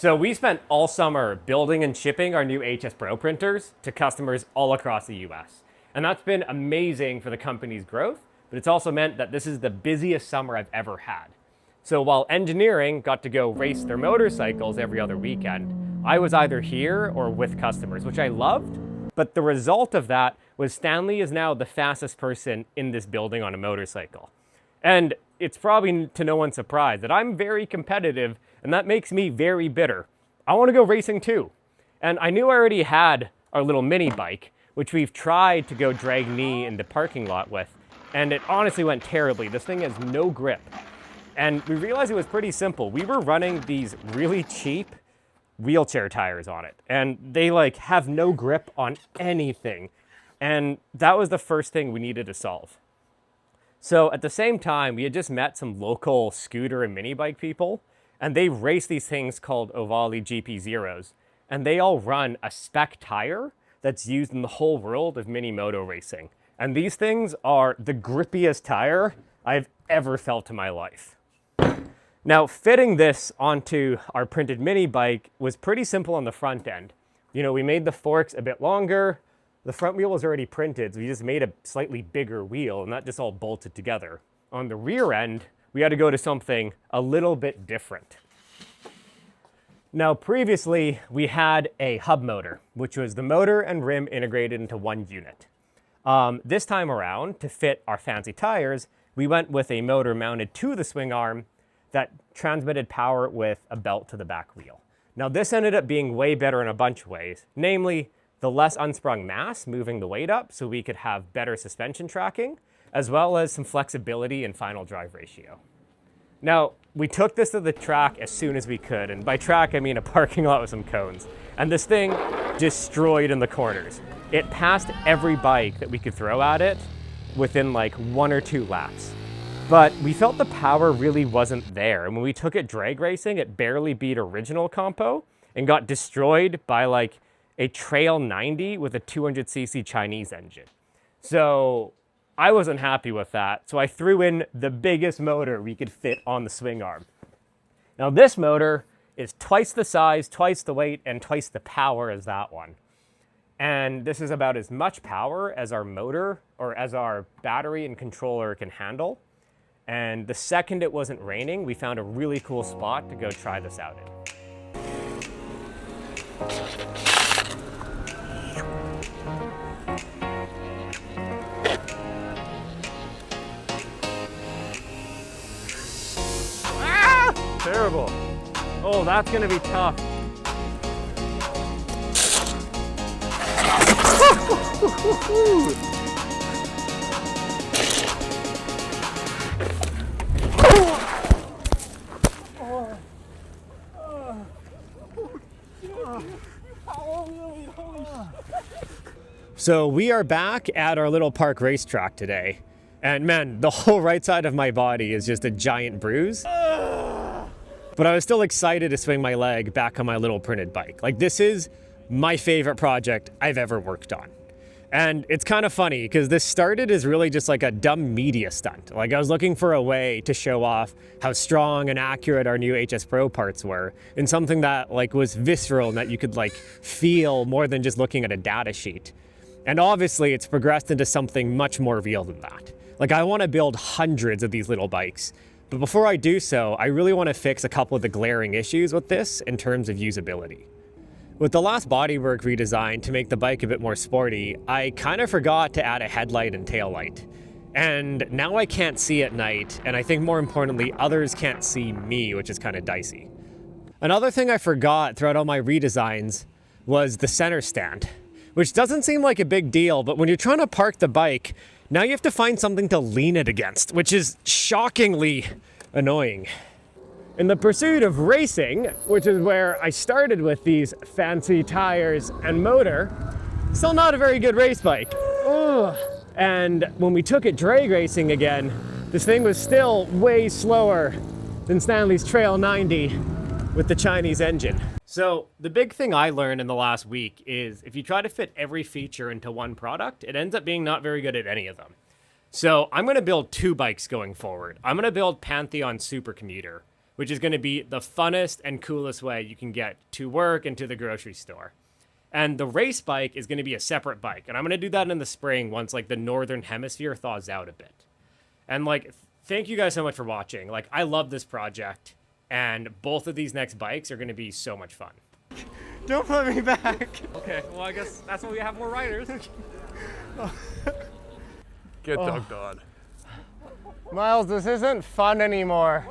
So we spent all summer building and shipping our new HS Pro printers to customers all across the US. And that's been amazing for the company's growth, but it's also meant that this is the busiest summer I've ever had. So while engineering got to go race their motorcycles every other weekend, I was either here or with customers, which I loved. But the result of that was Stanley is now the fastest person in this building on a motorcycle. And it's probably to no one's surprise that I'm very competitive, and that makes me very bitter. I want to go racing too. And I knew I already had our little mini bike, which we've tried to go drag knee in the parking lot with, and it honestly went terribly. This thing has no grip. And we realized it was pretty simple. We were running these really cheap wheelchair tires on it, and they have no grip on anything. And that was the first thing we needed to solve. So at the same time, we had just met some local scooter and mini bike people, and they race these things called Ovali GP Zeros, and they all run a spec tire that's used in the whole world of mini moto racing. And these things are the grippiest tire I've ever felt in my life. Now, fitting this onto our printed mini bike was pretty simple on the front end. We made the forks a bit longer. The front wheel was already printed, so we just made a slightly bigger wheel, and that just all bolted together. On the rear end, we had to go to something a little bit different. Now, previously, we had a hub motor, which was the motor and rim integrated into one unit. This time around, to fit our fancy tires, we went with a motor mounted to the swing arm that transmitted power with a belt to the back wheel. Now, this ended up being way better in a bunch of ways, namely the less unsprung mass moving the weight up so we could have better suspension tracking, as well as some flexibility in final drive ratio. Now, we took this to the track as soon as we could, and by track I mean a parking lot with some cones, and this thing destroyed in the corners. It passed every bike that we could throw at it within 1 or 2 laps. But we felt the power really wasn't there, and when we took it drag racing, it barely beat original compo and got destroyed by a Trail 90 with a 200cc Chinese engine. So I wasn't happy with that, so I threw in the biggest motor we could fit on the swing arm. Now this motor is twice the size, twice the weight, and twice the power as that one. And this is about as much power as our motor or as our battery and controller can handle. And the second it wasn't raining, we found a really cool spot to go try this out in. Terrible. Oh, that's gonna be tough. So we are back at our little park racetrack today. And man, the whole right side of my body is just a giant bruise. But I was still excited to swing my leg back on my little printed bike. This is my favorite project I've ever worked on. And it's kind of funny because this started as really just a dumb media stunt. I was looking for a way to show off how strong and accurate our new HS Pro parts were in something that was visceral and that you could feel more than just looking at a data sheet. And obviously it's progressed into something much more real than that. I want to build hundreds of these little bikes. But before I do so, I really want to fix a couple of the glaring issues with this in terms of usability. With the last bodywork redesign to make the bike a bit more sporty, I kind of forgot to add a headlight and tail light. And now I can't see at night, and I think more importantly, others can't see me, which is kind of dicey. Another thing I forgot throughout all my redesigns was the center stand, which doesn't seem like a big deal, but when you're trying to park the bike, now you have to find something to lean it against, which is shockingly annoying. In the pursuit of racing, which is where I started with these fancy tires and motor, still not a very good race bike. Ugh. And when we took it drag racing again, this thing was still way slower than Stanley's Trail 90 with the Chinese engine. So the big thing I learned in the last week is if you try to fit every feature into one product, it ends up being not very good at any of them. So I'm going to build 2 bikes going forward. I'm going to build Pantheon Supercommuter, which is going to be the funnest and coolest way you can get to work and to the grocery store. And the race bike is going to be a separate bike. And I'm going to do that in the spring once like the northern hemisphere thaws out a bit. And like, thank you guys so much for watching. Like, I love this project, and both of these next bikes are going to be so much fun. Don't put me back. Okay, well, I guess that's why we have more riders. Get dunked on. Miles, this isn't fun anymore.